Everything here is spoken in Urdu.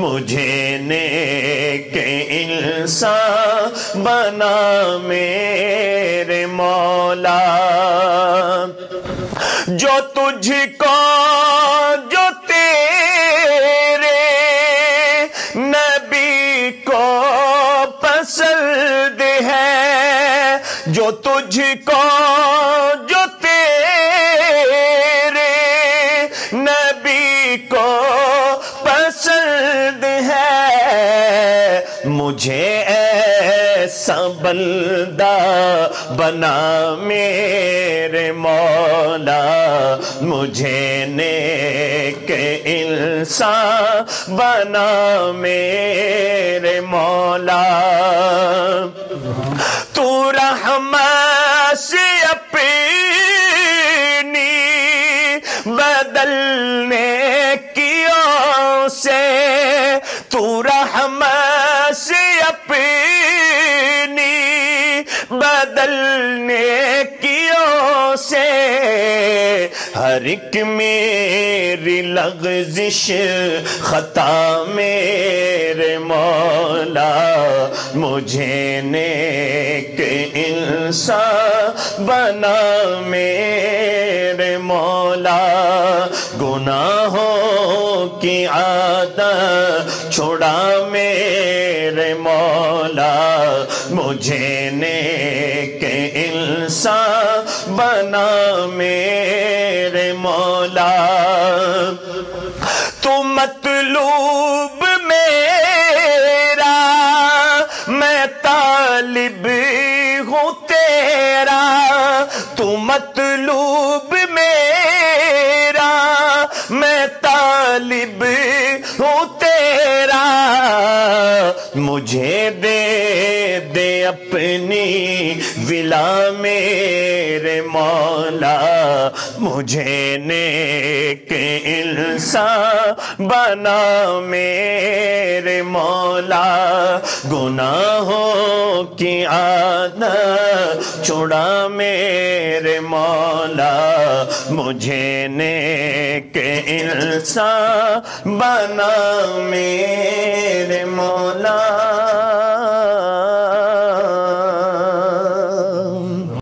مجھے نیک انسان بنا میرے مولا، جو تجھ کو جو تیرے نبی کو پسند ہے، جو تجھ کو جو تیرے نبی کو پسند ہے، مجھے ایسا بندہ بنا میرے مولا، مجھے نیک انسان بنا میرے مولا۔ تو رحمت سے اپنی بدلنے کیوں سے، تو رحمت سے اپنی بدلنے کیوں سے، ہر ایک میری لغزش خطا میرے مولا، مجھے نیک انسان بنا میرے مولا۔ گناہوں کی عادت چھوڑا میرے مولا، مجھے نیک انسان بنا میرے مولا۔ تو مطلوب میرا، میں طالب ہوں تیرا، تو مطلوب میرا، میں طالب ہوں تیرا، مجھے دے دے اپنی ولا میرے مولا، مجھے نیک انسان بنا میرے مولا۔ گناہوں کی عادت چھوڑا میرے مولا، مجھے نیک انسان بنا میرے مولا۔